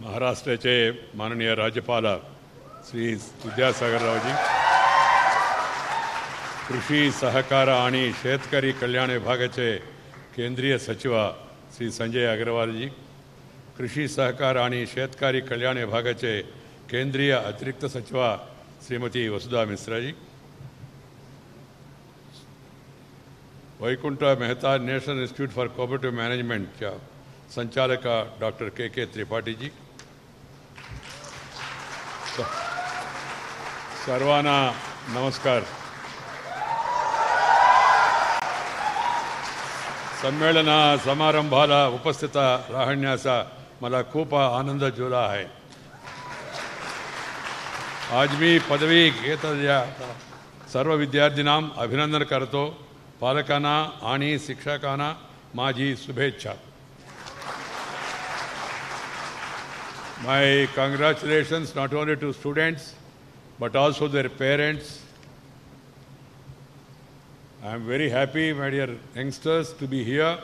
महाराष्ट्राचे माननीय राज्यपाल श्री विद्यासागर रावजी, कृषी सहकार आणि शेतकरी कल्याण विभागाचे केंद्रीय सचिव श्री संजय अग्रवालजी, कृषी सहकार आणि शेतकरी कल्याण विभागाचे केंद्रीय अतिरिक्त सचिव श्रीमती वसुधा मिश्राजी, Vaikunth Mehta national institute for cooperative management संचालक डॉक्टर के त्रिपाठी जी, सर्वांना नमस्कार. संमेलन समारंभाला उपस्थित राहण्याचा मला खूप आनंद झाला आहे. आज मी पदवी घेतलेल्या सर्व विद्यार्थ्यांना अभिनंदन करतो. पालकांना आणि शिक्षकांना माझी शुभेच्छा. My congratulations not only to students but also their parents. I am very happy, my dear youngsters, to be here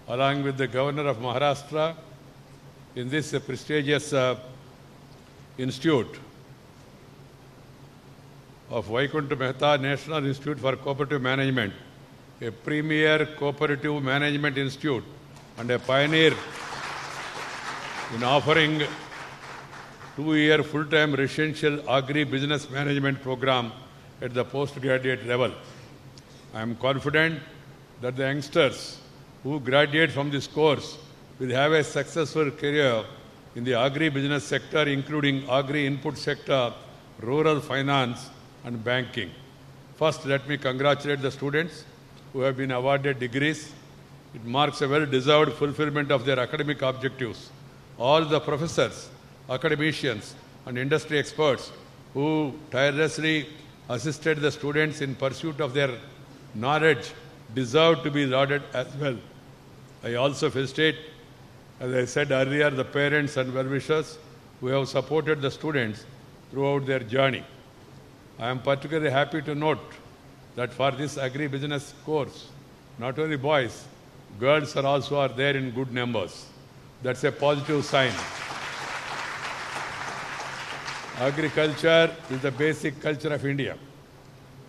along with the Governor of Maharashtra in this prestigious institute of Vaikunth Mehta National Institute for Cooperative Management, a premier cooperative management institute and a pioneer in offering 2-year full-time residential Agri-Business management program at the postgraduate level. I am confident that the youngsters who graduate from this course will have a successful career in the Agri-Business sector, including Agri-input sector, rural finance and banking. First, let me congratulate the students who have been awarded degrees. It marks a well-deserved fulfillment of their academic objectives. All the professors, academicians and industry experts who tirelessly assisted the students in pursuit of their knowledge deserve to be lauded as well. I also felicitate, as I said earlier, the parents and well-wishers who have supported the students throughout their journey. I am particularly happy to note that for this agri-business course, not only boys, girls are also there in good numbers. That's a positive sign. Agriculture is the basic culture of India,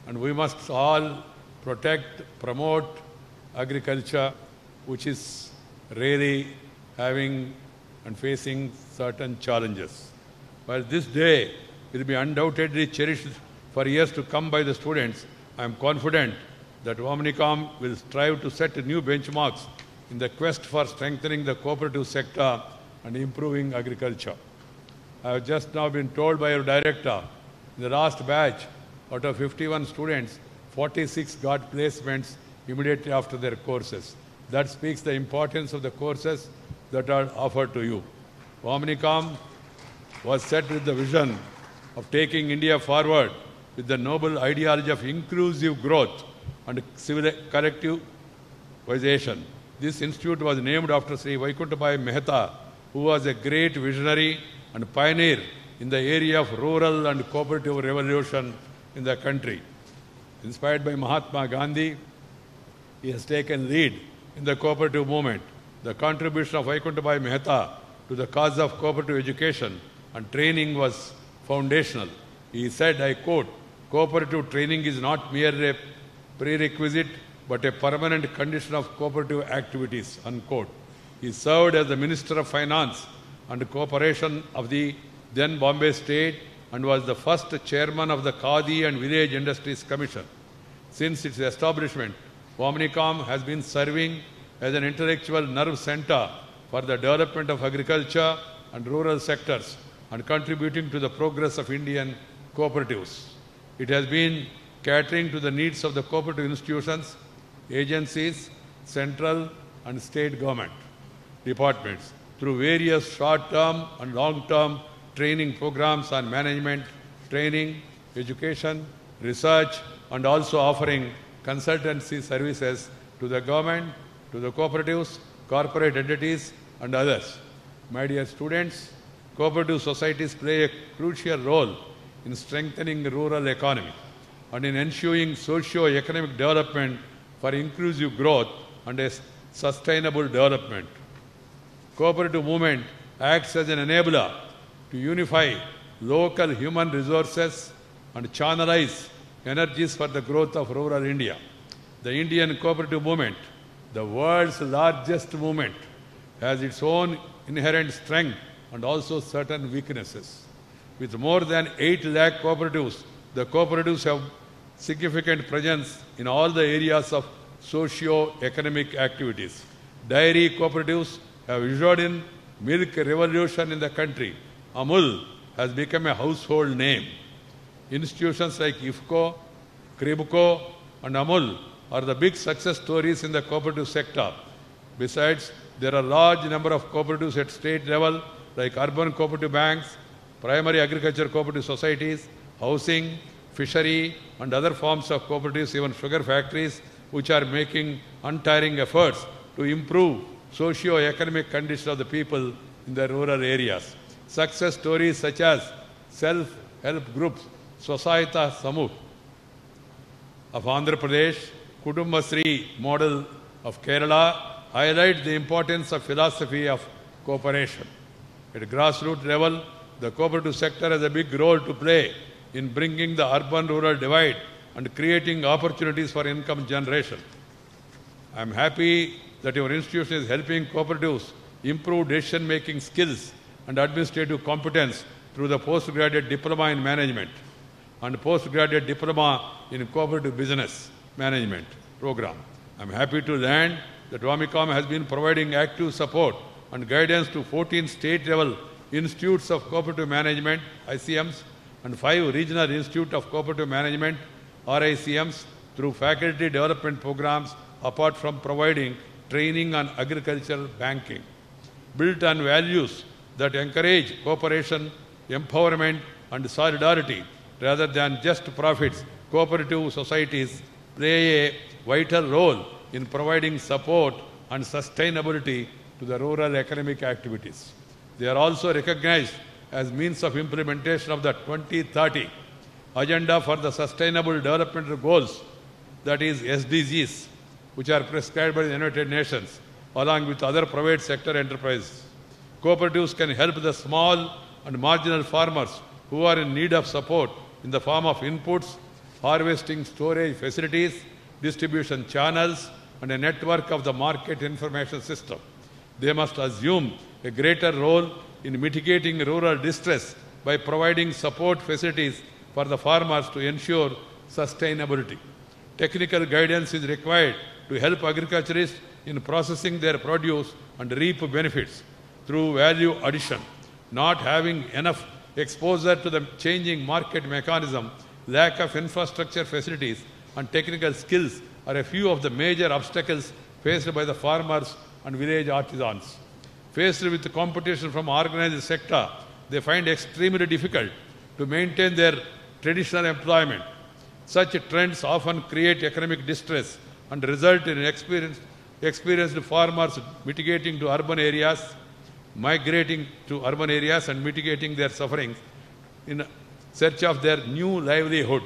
and we must all protect, promote agriculture, which is really having and facing certain challenges. While this day will be undoubtedly cherished for years to come by the students, I am confident that Omnicom will strive to set new benchmarks in the quest for strengthening the cooperative sector and improving agriculture. I have just now been told by your director, in the last batch, out of 51 students, 46 got placements immediately after their courses. That speaks the importance of the courses that are offered to you. Omnicom was set with the vision of taking India forward with the noble ideology of inclusive growth and civil collectivization. This institute was named after Sri Vaikunth Mehta, who was a great visionary and pioneer in the area of rural and cooperative revolution in the country. Inspired by Mahatma Gandhi, he has taken lead in the cooperative movement. The contribution of Vaikunth Mehta to the cause of cooperative education and training was foundational. He said, I quote, "Cooperative training is not merely a prerequisite but a permanent condition of cooperative activities," unquote. He served as the Minister of Finance and Cooperation of the then Bombay State and was the first chairman of the Khadi and Village Industries Commission. Since its establishment, Omnicom has been serving as an intellectual nerve center for the development of agriculture and rural sectors and contributing to the progress of Indian cooperatives. It has been catering to the needs of the cooperative institutions, agencies, central and state government departments through various short-term and long-term training programs on management, training, education, research, and also offering consultancy services to the government, to the cooperatives, corporate entities, and others. My dear students, cooperative societies play a crucial role in strengthening the rural economy and in ensuring socio-economic development for inclusive growth and a sustainable development. Cooperative movement acts as an enabler to unify local human resources and channelize energies for the growth of rural India. The Indian cooperative movement, the world's largest movement, has its own inherent strength and also certain weaknesses. With more than 8 lakh cooperatives, the cooperatives have significant presence in all the areas of socio-economic activities. Dairy cooperatives have ushered in milk revolution in the country. Amul has become a household name. Institutions like IFCO, Kribco and Amul are the big success stories in the cooperative sector. Besides, there are a large number of cooperatives at state level like urban cooperative banks, primary agriculture cooperative societies, housing, fishery and other forms of cooperatives, even sugar factories, which are making untiring efforts to improve socio-economic conditions of the people in the rural areas. Success stories such as self-help groups, Swasayata Samuh of Andhra Pradesh, Kudumbasri model of Kerala highlight the importance of philosophy of cooperation. At grassroots level, the cooperative sector has a big role to play in bringing the urban-rural divide and creating opportunities for income generation. I am happy that your institution is helping cooperatives improve decision-making skills and administrative competence through the postgraduate diploma in management and postgraduate diploma in cooperative business management program. I am happy to learn that WAMICOM has been providing active support and guidance to 14 state-level institutes of cooperative management, ICMs, and 5 regional institutes of cooperative management, RICMs, through faculty development programs, apart from providing training on agricultural banking. Built on values that encourage cooperation, empowerment, and solidarity rather than just profits, cooperative societies play a vital role in providing support and sustainability to the rural economic activities. They are also recognized as means of implementation of the 2030 Agenda for the Sustainable Development Goals, that is SDGs, which are prescribed by the United Nations, along with other private sector enterprises. Cooperatives can help the small and marginal farmers who are in need of support in the form of inputs, harvesting storage facilities, distribution channels, and a network of the market information system. They must assume a greater role in mitigating rural distress by providing support facilities for the farmers to ensure sustainability. Technical guidance is required to help agriculturists in processing their produce and reap benefits through value addition. Not having enough exposure to the changing market mechanism, lack of infrastructure facilities, and technical skills are a few of the major obstacles faced by the farmers and village artisans. Faced with the competition from organized sector, they find extremely difficult to maintain their traditional employment. Such trends often create economic distress and result in experienced farmers migrating to urban areas and mitigating their sufferings in search of their new livelihood.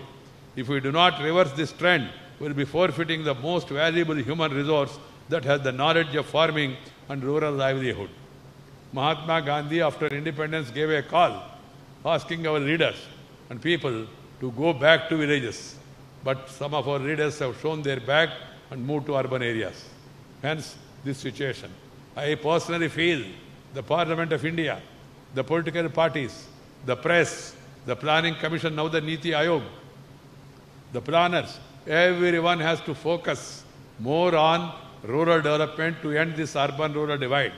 If we do not reverse this trend, we will be forfeiting the most valuable human resource that has the knowledge of farming and rural livelihood. Mahatma Gandhi, after independence, gave a call asking our leaders and people to go back to villages. But some of our leaders have shown their back and moved to urban areas. Hence, this situation. I personally feel the Parliament of India, the political parties, the press, the Planning Commission, now the Niti Ayog, the planners, everyone has to focus more on rural development to end this urban-rural divide.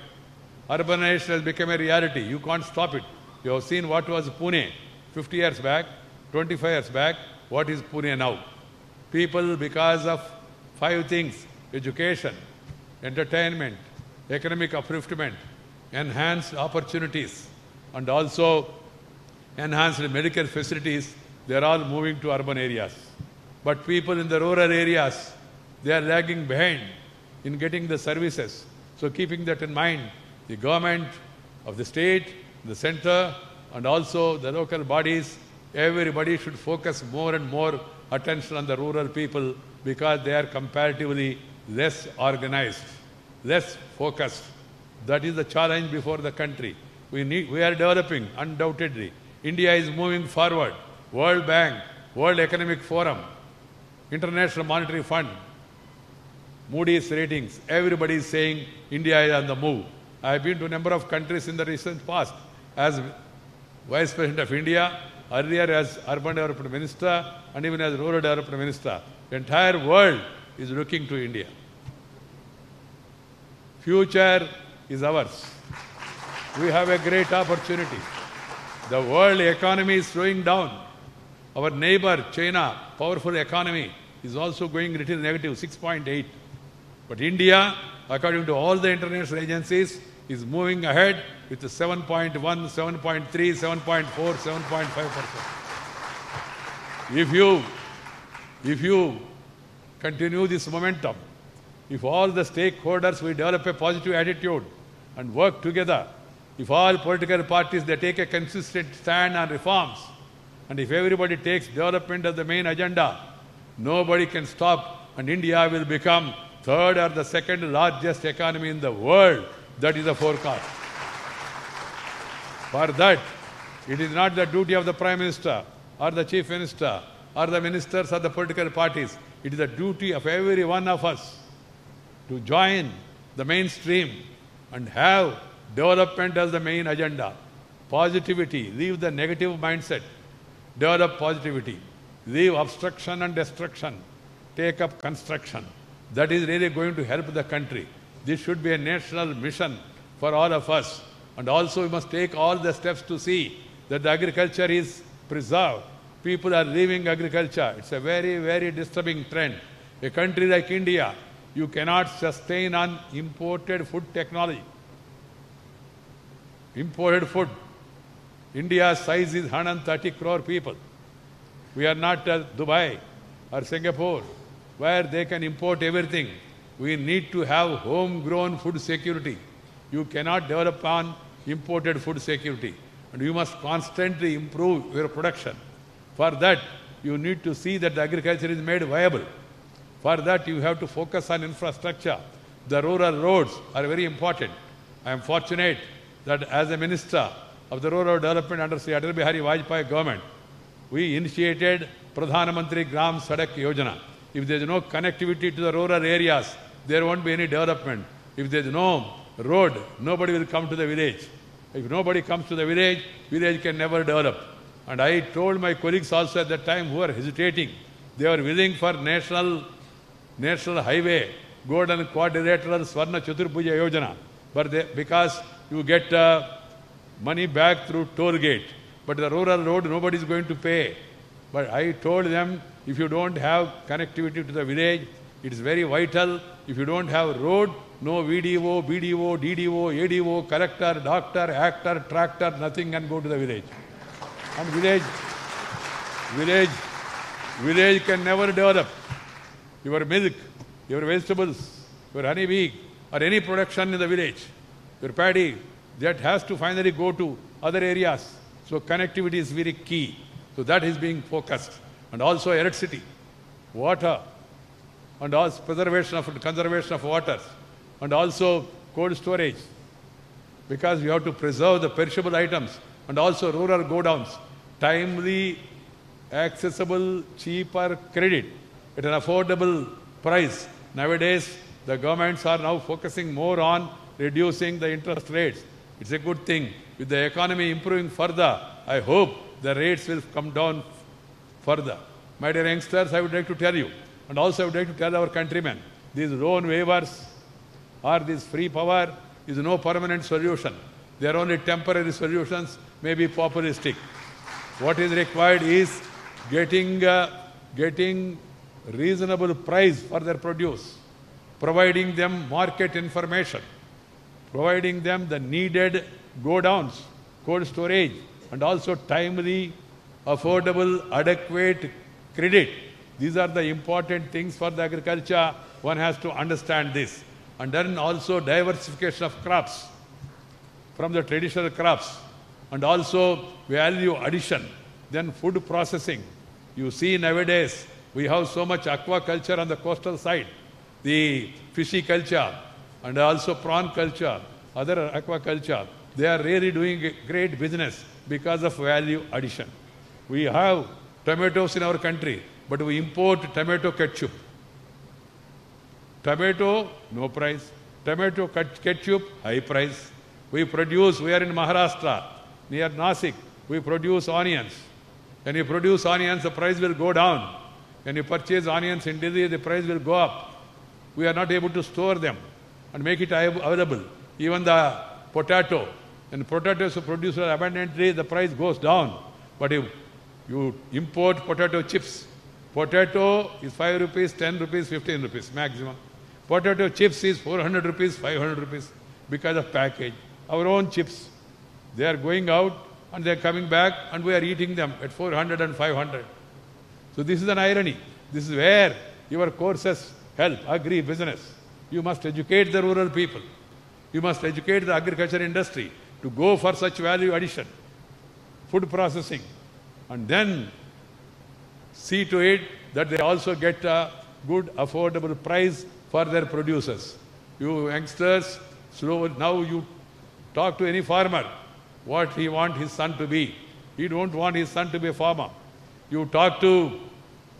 Urbanization has become a reality. You can't stop it. You have seen what was Pune 50 years back, 25 years back. What is Pune now? People, because of 5 things, education, entertainment, economic upliftment, enhanced opportunities, and also enhanced medical facilities, they are all moving to urban areas. But people in the rural areas, they are lagging behind in getting the services. So keeping that in mind, the government of the state, the center, and also the local bodies, everybody should focus more and more attention on the rural people because they are comparatively less organized, less focused. That is the challenge before the country. We are developing, undoubtedly. India is moving forward. World Bank, World Economic Forum, International Monetary Fund, Moody's ratings, everybody is saying India is on the move. I have been to a number of countries in the recent past as Vice President of India, earlier as Urban Development Minister, and even as Rural Development Minister. The entire world is looking to India. Future is ours. We have a great opportunity. The world economy is slowing down. Our neighbor, China, powerful economy, is also going a little negative, 6.8. But India, according to all the international agencies, is moving ahead with 7.1, 7.3, 7.4, 7.5%. If you continue this momentum, if all the stakeholders will develop a positive attitude and work together, if all political parties they take a consistent stand on reforms, and if everybody takes development as the main agenda, nobody can stop, and India will become third or the second largest economy in the world. That is the forecast. For that, it is not the duty of the Prime Minister or the Chief Minister or the ministers or the political parties. It is the duty of every one of us to join the mainstream and have development as the main agenda. Positivity, leave the negative mindset. Develop positivity. Leave obstruction and destruction. Take up construction. That is really going to help the country. This should be a national mission for all of us. And also we must take all the steps to see that the agriculture is preserved. People are leaving agriculture. It's a very, very disturbing trend. A country like India, you cannot sustain on imported food technology. Imported food. India's size is 130 crore people. We are not Dubai or Singapore, where they can import everything. We need to have homegrown food security. You cannot develop on imported food security. And you must constantly improve your production. For that, you need to see that the agriculture is made viable. For that, you have to focus on infrastructure. The rural roads are very important. I am fortunate that as a minister of the rural development under Sri Atal Bihari Vajpayee government, we initiated Pradhan Mantri Gram Sadak Yojana. If there is no connectivity to the rural areas, there won't be any development. If there is no road, nobody will come to the village. If nobody comes to the village, village can never develop. And I told my colleagues also at that time who were hesitating, they were willing for national highway, golden quadrilateral Swarna Chaturbhuja Yojana. But because you get money back through toll gate, but the rural road nobody is going to pay. But I told them, if you don't have connectivity to the village, it is very vital. If you don't have road, no VDO, BDO, DDO, ADO, collector, doctor, actor, tractor, nothing can go to the village. And village can never develop. Your milk, your vegetables, your honey bee, or any production in the village, your paddy, that has to finally go to other areas. So connectivity is very key. So that is being focused. And also electricity, water, and also preservation of conservation of waters, and also cold storage, because you have to preserve the perishable items, and also rural go-downs, timely, accessible, cheaper credit at an affordable price. Nowadays, the governments are now focusing more on reducing the interest rates. It's a good thing. With the economy improving further, I hope the rates will come down further. My dear youngsters, I would like to tell you, and also I would like to tell our countrymen, these loan waivers or this free power is no permanent solution. They are only temporary solutions, maybe populistic. What is required is getting reasonable price for their produce, providing them market information, providing them the needed go-downs, cold storage, and also timely, affordable, adequate credit. These are the important things for the agriculture. One has to understand this. And then also diversification of crops from the traditional crops, and also value addition, then food processing. You see nowadays, we have so much aquaculture on the coastal side, the fishy culture, and also prawn culture, other aquaculture, They are really doing a great business because of value addition. We have tomatoes in our country, but we import tomato ketchup. Tomato, no price. Tomato ketchup, high price. We are in Maharashtra, near Nasik. We produce onions. When you produce onions, the price will go down. When you purchase onions in Delhi, the price will go up. We are not able to store them and make it available. Even the potato, and potatoes are produced abundantly, the price goes down. But if you import potato chips, potato is 5 rupees, 10 rupees, 15 rupees maximum. Potato chips is 400 rupees, 500 rupees because of package. Our own chips, they are going out and they are coming back and we are eating them at 400 and 500. So this is an irony. This is where your courses help, agri-business. You must educate the rural people. You must educate the agriculture industry to go for such value addition, food processing, and then see to it that they also get a good, affordable price for their producers. You youngsters, now you talk to any farmer, what he wants his son to be. He don't want his son to be a farmer. You talk to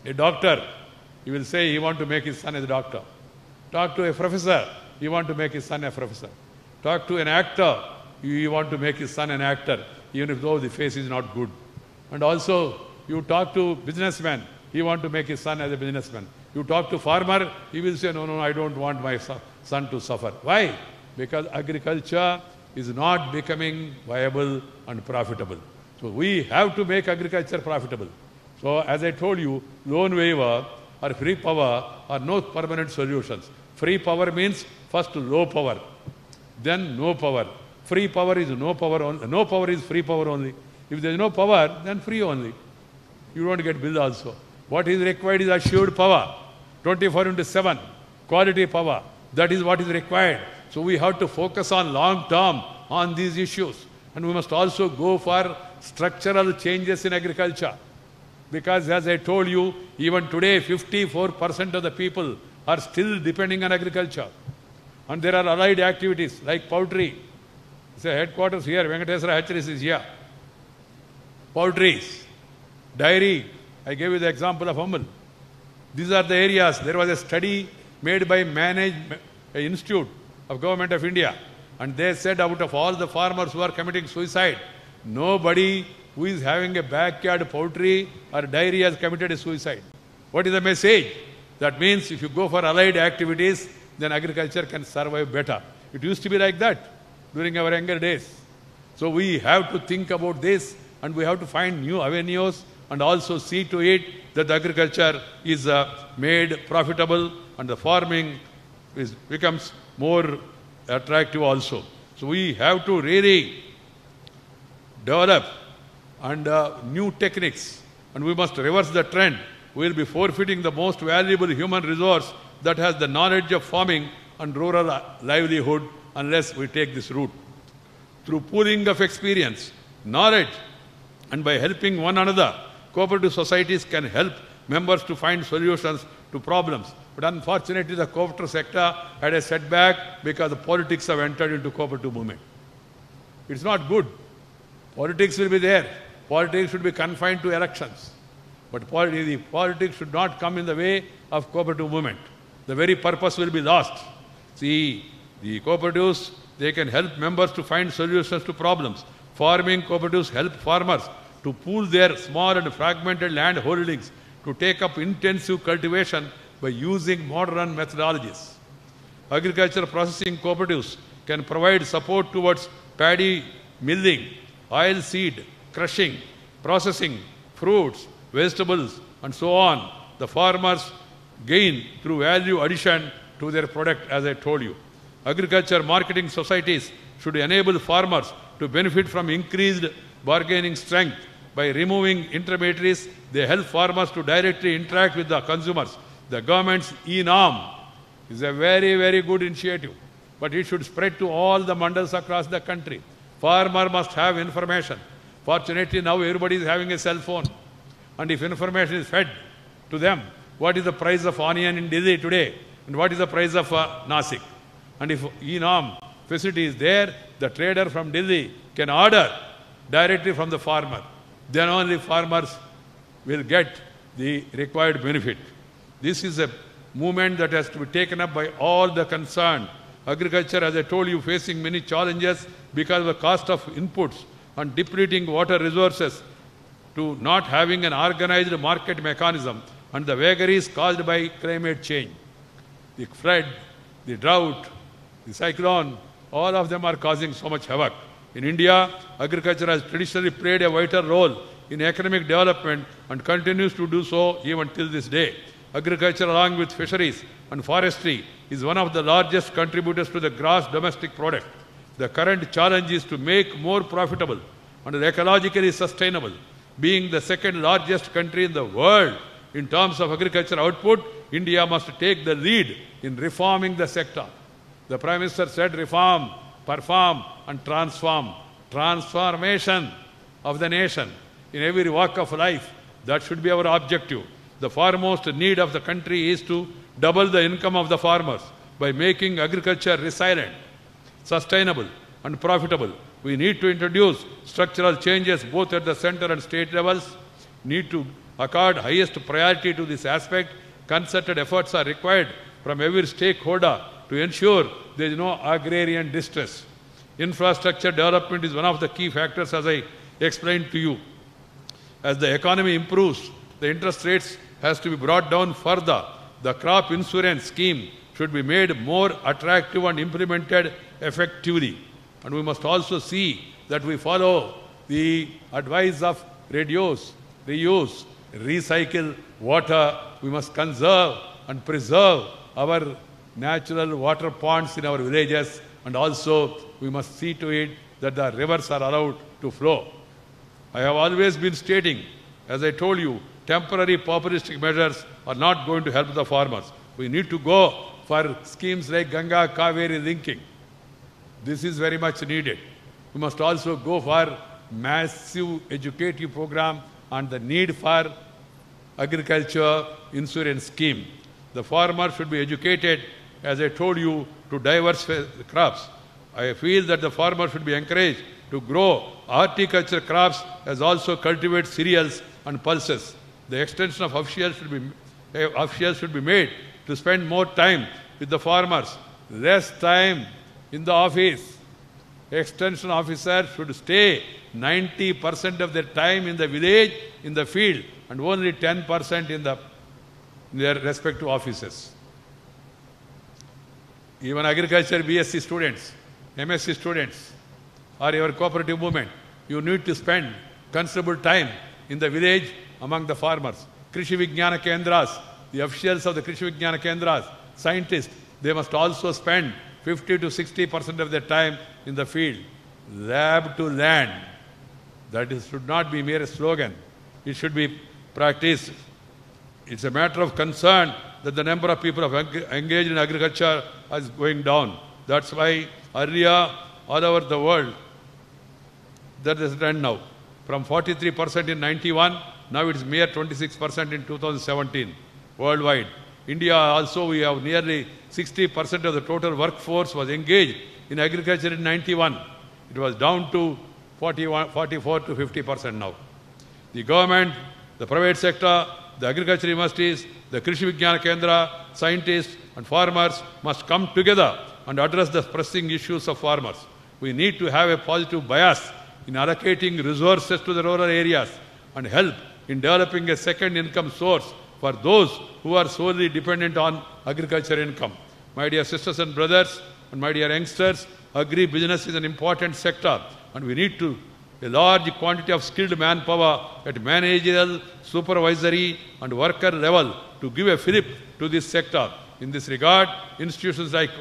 a doctor, he will say he wants to make his son as a doctor. Talk to a professor, he wants to make his son a professor. Talk to an actor, he wants to make his son an actor, even if though the face is not good. And also, you talk to businessman, he wants to make his son as a businessman. You talk to farmer, he will say, no, I don't want my son to suffer. Why? Because agriculture is not becoming viable and profitable. So we have to make agriculture profitable. So as I told you, loan waiver or free power are no permanent solutions. Free power means first low power, then no power. Free power is no power only. No power is free power only. If there is no power, then free only. You don't get bill also. What is required is assured power, 24/7, quality power. That is what is required. So we have to focus on long term on these issues. And we must also go for structural changes in agriculture. Because as I told you, even today 54% of the people are still depending on agriculture. And there are allied activities like poultry. It's a headquarters here, Venkaiah hatcheries is here. Poultries, dairy, I gave you the example of Humble. These are the areas. There was a study made by Institute of Government of India. And they said out of all the farmers who are committing suicide, nobody who is having a backyard poultry or dairy has committed a suicide. What is the message? That means if you go for allied activities, then agriculture can survive better. It used to be like that during our younger days. So we have to think about this and we have to find new avenues and also see to it that the agriculture is made profitable and the farming becomes more attractive also. So we have to really develop and new techniques, and we must reverse the trend. We will be forfeiting the most valuable human resource that has the knowledge of farming and rural livelihood unless we take this route. Through pooling of experience, knowledge, and by helping one another, cooperative societies can help members to find solutions to problems. But unfortunately, the cooperative sector had a setback because the politics have entered into cooperative movement. It's not good. Politics will be there. Politics should be confined to elections. But the politics should not come in the way of cooperative movement. The very purpose will be lost. See, the cooperatives, they can help members to find solutions to problems. Farming cooperatives help farmers to pool their small and fragmented land holdings to take up intensive cultivation by using modern methodologies. Agriculture processing cooperatives can provide support towards paddy milling, oil seed, crushing, processing, fruits, vegetables, and so on. The farmers gain through value addition to their product, as I told you. Agriculture marketing societies should enable farmers to benefit from increased bargaining strength. By removing intermediaries, they help farmers to directly interact with the consumers. The government's e-norm is a very, very good initiative, but it should spread to all the mandals across the country. Farmer must have information. Fortunately, now everybody is having a cell phone. And if information is fed to them, what is the price of onion in Delhi today? And what is the price of Nasik? And if e-norm facility is there, the trader from Delhi can order directly from the farmer. Then only farmers will get the required benefit. This is a movement that has to be taken up by all the concerned. Agriculture, as I told you, facing many challenges because of the cost of inputs and depleting water resources, to not having an organized market mechanism, and the vagaries caused by climate change. The flood, the drought, the cyclone, all of them are causing so much havoc. In India, agriculture has traditionally played a vital role in economic development and continues to do so even till this day. Agriculture, along with fisheries and forestry, is one of the largest contributors to the gross domestic product. The current challenge is to make more profitable and ecologically sustainable. Being the second largest country in the world in terms of agriculture output, India must take the lead in reforming the sector. The Prime Minister said reform, perform and transform. Transformation of the nation in every walk of life, that should be our objective. The foremost need of the country is to double the income of the farmers by making agriculture resilient, sustainable and profitable. We need to introduce structural changes both at the center and state levels. Need to accord highest priority to this aspect. Concerted efforts are required from every stakeholder to ensure there is no agrarian distress. Infrastructure development is one of the key factors, as I explained to you. As the economy improves, the interest rates has to be brought down further. The crop insurance scheme should be made more attractive and implemented effectively. And we must also see that we follow the advice of reduce, reuse, recycle water. We must conserve and preserve our natural water ponds in our villages, and also we must see to it that the rivers are allowed to flow. I have always been stating, as I told you, temporary populistic measures are not going to help the farmers. We need to go for schemes like Ganga Kaveri linking. This is very much needed. We must also go for massive educative program on the need for agriculture insurance scheme. The farmer should be educated, as I told you, to diversify crops. I feel that the farmer should be encouraged to grow horticulture crops as also cultivate cereals and pulses. The extension of officials should be made to spend more time with the farmers, less time in the office. Extension officers should stay 90% of their time in the village, in the field, and only 10% in their respective offices. Even agriculture BSc students, MSc students, or your cooperative movement, you need to spend considerable time in the village among the farmers. Krishi Vijnana Kendras, the officials of the Krishi Vijnana Kendras, scientists, they must also spend 50 to 60% of their time in the field. Lab to land. That should not be mere slogan. It should be practiced. It's a matter of concern that the number of people engaged in agriculture is going down. That's why earlier, all over the world, that is the trend now. From 43% in 91, now it's mere 26% in 2017, worldwide. India also, we have nearly 60% of the total workforce was engaged in agriculture in 91. It was down to 44 to 50% now. The government, the private sector, the agriculture universities, the Krishi Vijnana Kendra, scientists and farmers must come together and address the pressing issues of farmers. We need to have a positive bias in allocating resources to the rural areas and help in developing a second income source for those who are solely dependent on agriculture income. My dear sisters and brothers and my dear youngsters, agri-business is an important sector, and we need a large quantity of skilled manpower at managerial, supervisory and worker level to give a fillip to this sector. In this regard, institutions like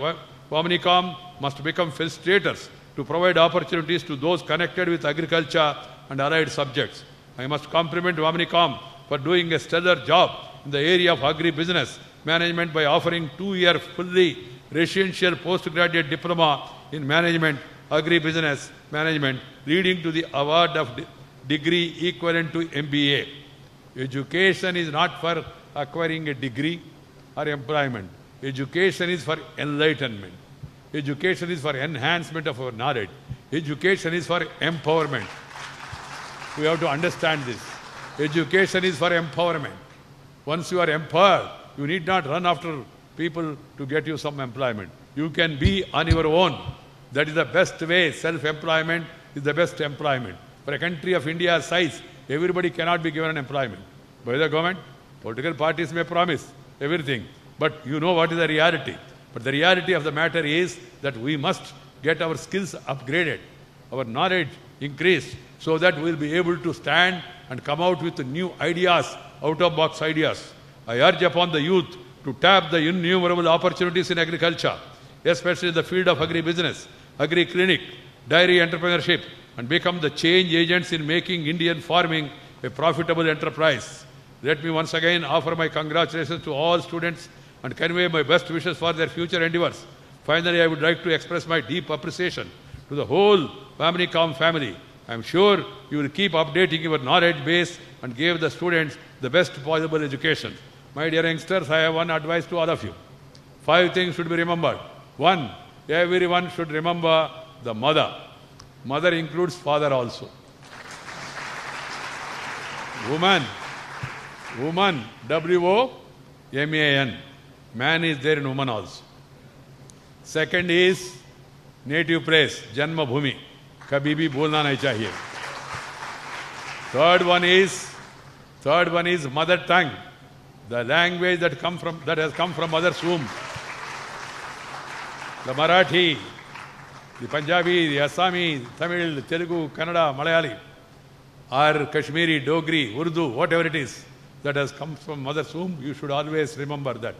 Waminicom must become facilitators to provide opportunities to those connected with agriculture and allied subjects. I must compliment Waminicom for doing a stellar job in the area of agri-business management by offering 2-year fully residential postgraduate diploma in management, agri-business management, leading to the award of degree equivalent to MBA. Education is not for acquiring a degree or employment. Education is for enlightenment. Education is for enhancement of our knowledge. Education is for empowerment. We have to understand this. Education is for empowerment. Once you are empowered, you need not run after people to get you some employment. You can be on your own. That is the best way. Self-employment is the best employment. For a country of India's size, everybody cannot be given an employment by the government. Political parties may promise everything, but you know what is the reality. But the reality of the matter is that we must get our skills upgraded, our knowledge increased, so that we will be able to stand and come out with new ideas, out-of-box ideas. I urge upon the youth to tap the innumerable opportunities in agriculture, especially in the field of agri-business, agri-clinic, dairy entrepreneurship, and become the change agents in making Indian farming a profitable enterprise. Let me once again offer my congratulations to all students and convey my best wishes for their future endeavors. Finally, I would like to express my deep appreciation to the whole Family.com family. I am sure you will keep updating your knowledge base and give the students the best possible education. My dear youngsters, I have one advice to all of you. 5 things should be remembered. 1, everyone should remember the mother. Mother includes father also. Woman, W-O-M-A-N. Man is there in woman also. Second is native place, Janma Bhumi. Kabhi bhi bolna nahi chahiye. Third one is mother tongue, the language that has come from mother's womb. The Marathi, the Punjabi, the Assami, Tamil, Telugu, Kannada, Malayali, or Kashmiri, Dogri, Urdu, whatever it is that has come from mother's womb, you should always remember that.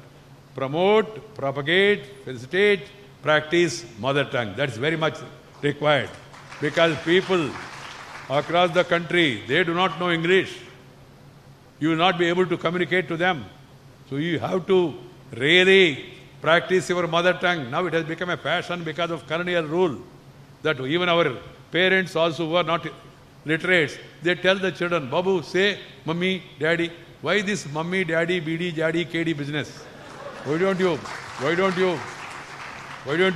Promote, propagate, felicitate, practice mother tongue. That's very much required. Because people across the country, they do not know English. You will not be able to communicate to them. So you have to really practice your mother tongue. Now it has become a fashion because of colonial rule. That even our parents also who are not literates, they tell the children, Babu, say mummy, daddy. Why this mummy, daddy, BD, jadi, KD business? Why don't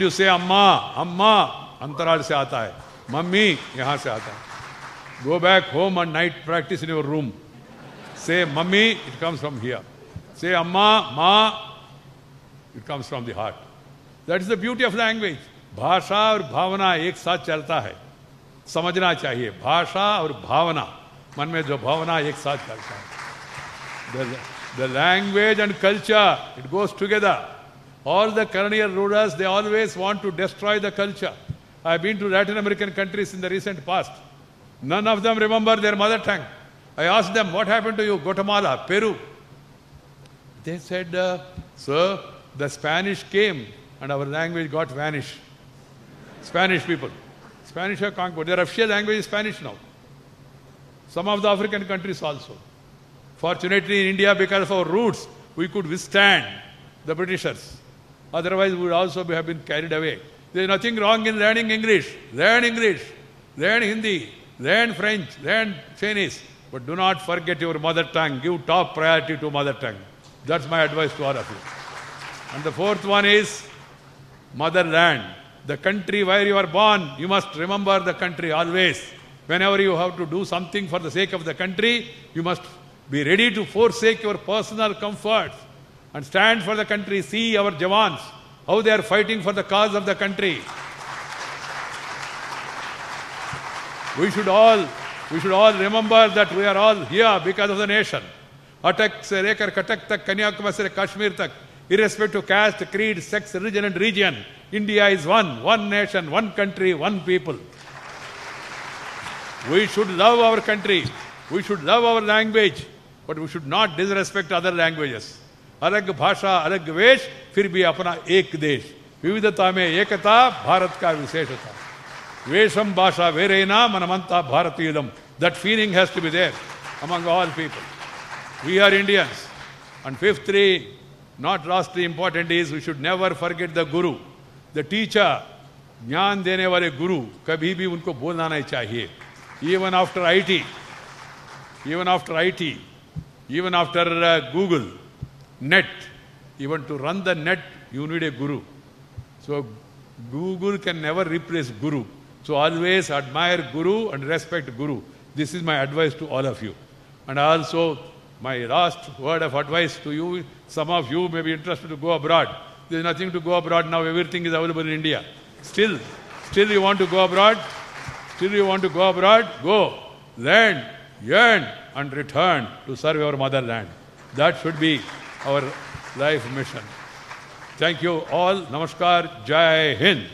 you say Amma? Amma, antaral se aata hai. Mummy, yahan se aata hai. Go back home and night practice in your room. Say mummy, it comes from here. Say Amma, Ma, it comes from the heart. That is the beauty of language. भाषा और भावना एक साथ चलता है. समझना चाहिए. भाषा और भावना, मन में जो भावना एक साथ चलता है. The language and culture, it goes together. All the colonial rulers, they always want to destroy the culture. I have been to Latin American countries in the recent past. None of them remember their mother tongue. I asked them, what happened to you? Guatemala, Peru. They said, sir, the Spanish came and our language got vanished. Spanish people. Spanish have conquered. Their official language is Spanish now. Some of the African countries also. Fortunately in India, because of our roots, we could withstand the Britishers. Otherwise we would also have been carried away. There is nothing wrong in learning English. Learn English. Learn Hindi. Learn French. Learn Chinese. But do not forget your mother tongue. Give top priority to mother tongue. That's my advice to all of you. And the fourth one is motherland. The country where you are born, you must remember the country always. Whenever you have to do something for the sake of the country, you must be ready to forsake your personal comforts and stand for the country. See our Jawans, how they are fighting for the cause of the country. We should all remember that we are all here because of the nation. Atak se lekar Katak tak, Kanyakumari se Kashmir tak, irrespective of caste, creed, sex, religion and region, India is one nation, one country, one people. We should love our country. We should love our language, but we should not disrespect other languages. अलग भाषा, अलग वेश, फिर भी अपना एक देश. विविधता में एकता, भारत का विशेषता. वेशम भाषा Verna मनमंता भारतीयम. That feeling has to be there among all people. We are Indians. And fifthly, not lastly important is we should never forget the Guru. The teacher, ज्ञान देने वाले गुरु, कभी भी उनको बोलना नहीं चाहिए. Even after IT, even after Google, net, even to run the net, you need a guru. So Google can never replace Guru. So always admire Guru and respect Guru. This is my advice to all of you. And also, my last word of advice to you, some of you may be interested to go abroad. There is nothing to go abroad now. Everything is available in India. Still you want to go abroad? Still you want to go abroad? Go. Learn, yearn, and return to serve our motherland. That should be our life mission. Thank you all. Namaskar. Jai Hind.